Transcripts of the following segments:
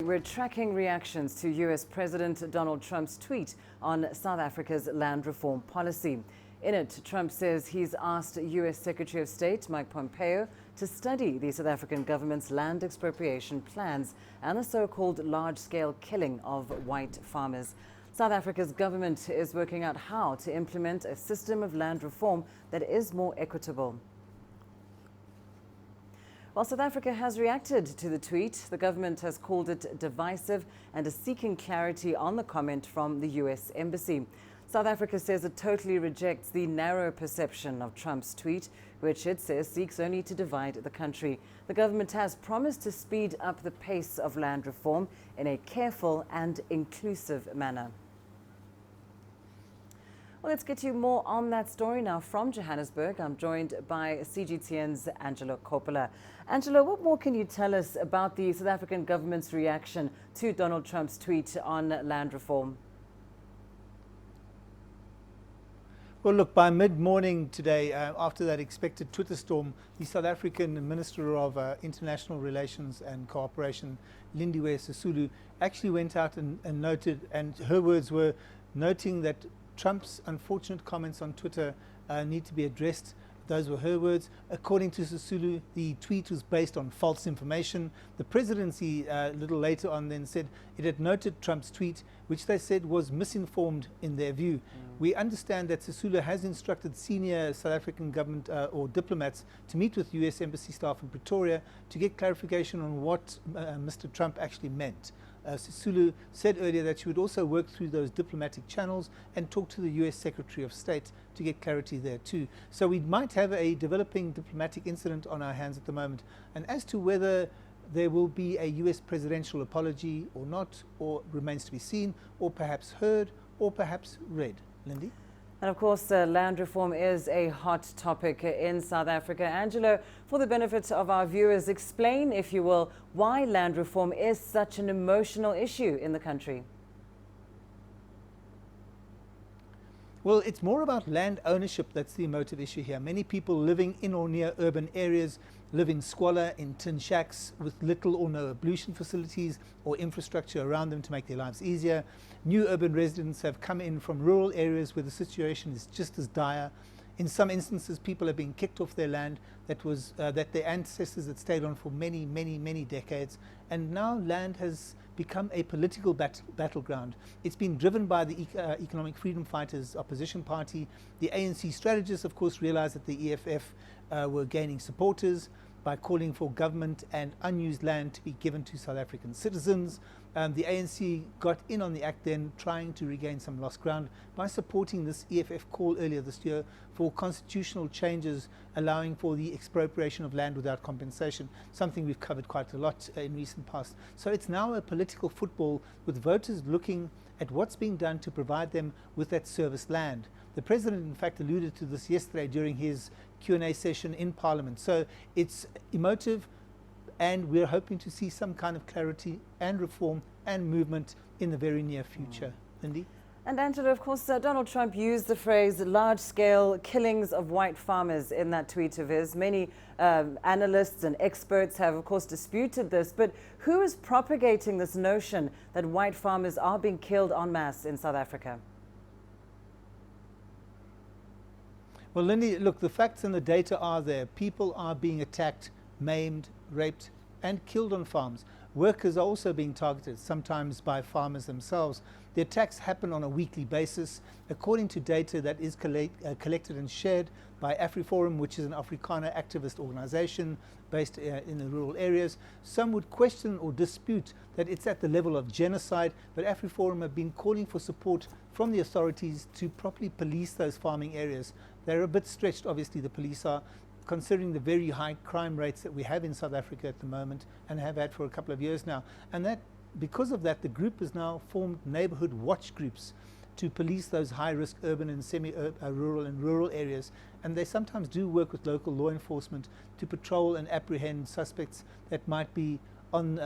we're tracking reactions to US President Donald Trump's tweet on South Africa's land reform policy. In it, Trump says he's asked US Secretary of State Mike Pompeo to study the South African government's land expropriation plans and the so-called large-scale killing of white farmers. South Africa's government is working out how to implement a system of land reform that is more equitable. While South Africa has reacted to the tweet, the government has called it divisive and is seeking clarity on the comment from the US Embassy. South Africa says it totally rejects the narrow perception of Trump's tweet, which it says seeks only to divide the country. The government has promised to speed up the pace of land reform in a careful and inclusive manner. Well, let's get you more on that story now from Johannesburg. I'm joined by CGTN's Angelo Coppola. Angelo, what more can you tell us about the South African government's reaction to Donald Trump's tweet on land reform? Well, look, by mid-morning today, after that expected Twitter storm, the South African Minister of International Relations and Cooperation, Lindiwe Sisulu, actually went out and noted, and her words were noting that Trump's unfortunate comments on Twitter need to be addressed. Those were her words. According to Sisulu, the tweet was based on false information. The presidency, a little later on, then said it had noted Trump's tweet, which they said was misinformed in their view. We understand that Sisulu has instructed senior South African government or diplomats to meet with US Embassy staff in Pretoria to get clarification on what Mr. Trump actually meant. Sisulu said earlier that she would also work through those diplomatic channels and talk to the US Secretary of State to get clarity there too. So we might have a developing diplomatic incident on our hands at the moment. And as to whether there will be a US presidential apology or not, or remains to be seen, or perhaps heard, or perhaps read. Lindy? And of course, land reform is a hot topic in South Africa. Angelo, for the benefit of our viewers, explain, if you will, why land reform is such an emotional issue in the country. Well, it's more about land ownership that's the emotive issue here. Many people living in or near urban areas live in squalor, in tin shacks with little or no ablution facilities or infrastructure around them to make their lives easier. New urban residents have come in from rural areas where the situation is just as dire. In some instances, people have been kicked off their land that their ancestors had stayed on for many, many, many decades. And now land has become a political battleground. It's been driven by the Economic Freedom Fighters opposition party. The ANC strategists, of course, realized that the EFF were gaining supporters by calling for government and unused land to be given to South African citizens. The ANC got in on the act then, trying to regain some lost ground by supporting this EFF call earlier this year for constitutional changes allowing for the expropriation of land without compensation, something we've covered quite a lot in recent past. So it's now a political football with voters looking at what's being done to provide them with that service land. The President, in fact, alluded to this yesterday during his Q&A session in Parliament. So it's emotive, and we're hoping to see some kind of clarity and reform and movement in the very near future. Lindy? And Angela, of course, Donald Trump used the phrase large-scale killings of white farmers in that tweet of his. Many analysts and experts have, of course, disputed this. But who is propagating this notion that white farmers are being killed en masse in South Africa? Well, Lindy, look, the facts and the data are there. People are being attacked, maimed, raped, and killed on farms. Workers are also being targeted, sometimes by farmers themselves. The attacks happen on a weekly basis. According to data that is collected and shared by AfriForum, which is an Afrikaner activist organization based in the rural areas, some would question or dispute that it's at the level of genocide, but AfriForum have been calling for support from the authorities to properly police those farming areas. They're a bit stretched, obviously, the police are, considering the very high crime rates that we have in South Africa at the moment and have had for a couple of years now. And that, because of that, the group has now formed neighborhood watch groups to police those high-risk urban and semi-rural and rural areas. And they sometimes do work with local law enforcement to patrol and apprehend suspects that might be on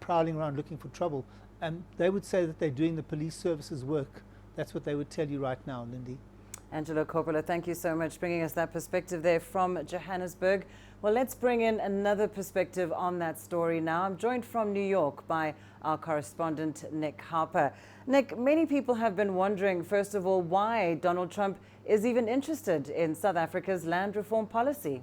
prowling around looking for trouble. And they would say that they're doing the police services work. That's what they would tell you right now, Lindy. Angelo Coppola, thank you so much for bringing us that perspective there from Johannesburg. Well, let's bring in another perspective on that story now. I'm joined from New York by our correspondent, Nick Harper. Nick, many people have been wondering, first of all, why Donald Trump is even interested in South Africa's land reform policy.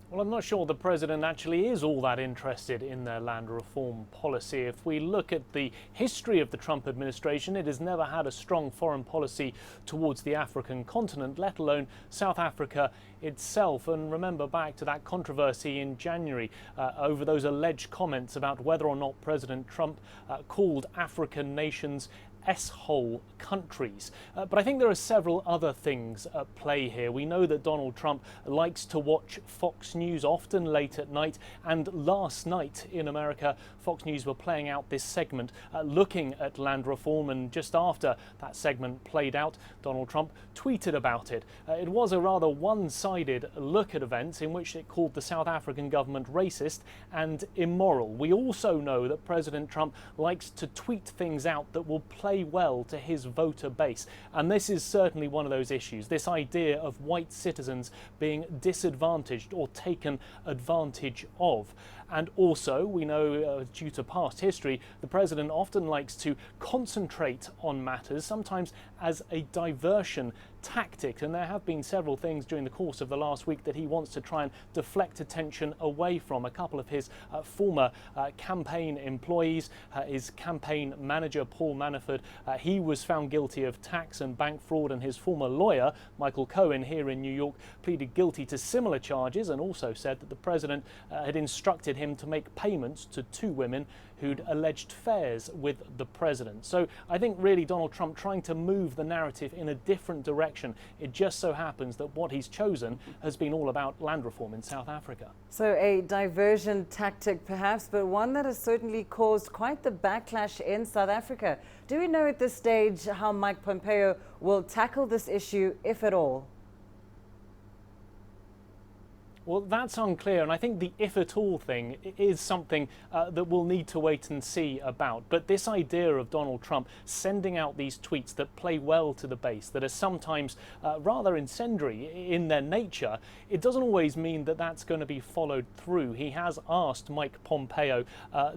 Well, I'm not sure the president actually is all that interested in their land reform policy. If we look at the history of the Trump administration, it has never had a strong foreign policy towards the African continent, let alone South Africa itself. And remember back to that controversy in January over those alleged comments about whether or not President Trump called African nations S-hole countries. But I think there are several other things at play here. We know that Donald Trump likes to watch Fox News often late at night, and last night in America, Fox News were playing out this segment looking at land reform, and just after that segment played out, Donald Trump tweeted about it. It was a rather one-sided look at events in which it called the South African government racist and immoral. We also know that President Trump likes to tweet things out that will play well to his voter base, and this is certainly one of those issues, this idea of white citizens being disadvantaged or taken advantage of. And also, we know due to past history, the president often likes to concentrate on matters, sometimes as a diversion tactic, and there have been several things during the course of the last week that he wants to try and deflect attention away from. A couple of his former campaign employees, his campaign manager Paul Manafort, he was found guilty of tax and bank fraud, and his former lawyer Michael Cohen here in New York pleaded guilty to similar charges, and also said that the president had instructed him to make payments to two women who'd alleged affairs with the president. So I think really Donald Trump trying to move the narrative in a different direction. It just so happens that what he's chosen has been all about land reform in South Africa. So a diversion tactic perhaps, but one that has certainly caused quite the backlash in South Africa. Do we know at this stage how Mike Pompeo will tackle this issue, if at all? Well, that's unclear, and I think the if at all thing is something that we'll need to wait and see about. But this idea of Donald Trump sending out these tweets that play well to the base, that are sometimes rather incendiary in their nature, it doesn't always mean that that's going to be followed through. He has asked Mike Pompeo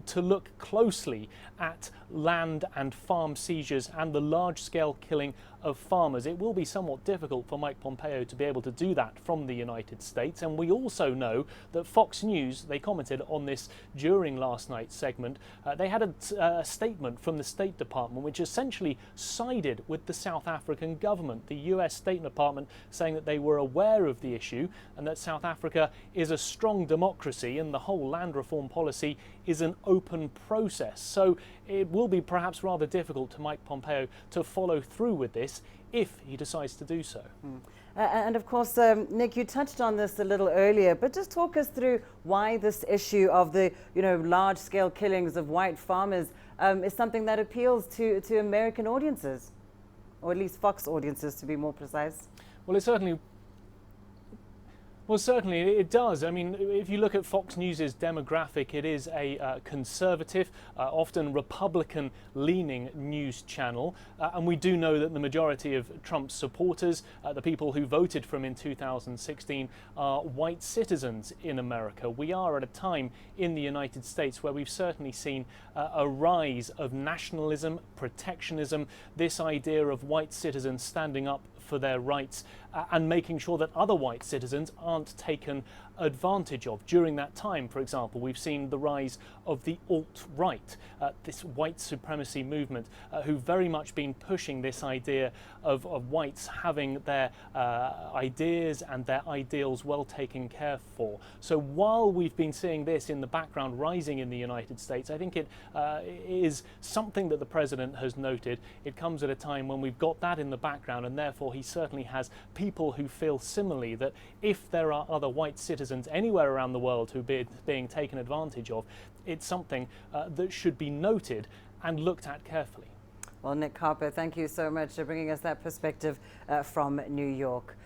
to look closely at land and farm seizures and the large-scale killing of farmers. It will be somewhat difficult for Mike Pompeo to be able to do that from the United States, and we also know that Fox News, they commented on this during last night's segment, they had a statement from the State Department which essentially sided with the South African government. The US State Department saying that they were aware of the issue and that South Africa is a strong democracy and the whole land reform policy is an open process. So it will be perhaps rather difficult to Mike Pompeo to follow through with this if he decides to do so. And of course, Nick, you touched on this a little earlier, but just talk us through why this issue of the large-scale killings of white farmers is something that appeals to American audiences, or at least Fox audiences to be more precise. Well, certainly it does. I mean, if you look at Fox News's demographic, it is a conservative, often Republican-leaning news channel. And we do know that the majority of Trump's supporters, the people who voted for him in 2016, are white citizens in America. We are at a time in the United States where we've certainly seen a rise of nationalism, protectionism, this idea of white citizens standing up for their rights and making sure that other white citizens aren't taken advantage of. During that time, for example, we've seen the rise of the alt-right, this white supremacy movement, who've very much been pushing this idea of whites having their ideas and their ideals well taken care for. So while we've been seeing this in the background rising in the United States, I think it is something that the president has noted. It comes at a time when we've got that in the background, and therefore he certainly has people who feel similarly that if there are other white citizens anywhere around the world who are being taken advantage of, it's something that should be noted and looked at carefully. Well, Nick Harper, thank you so much for bringing us that perspective from New York.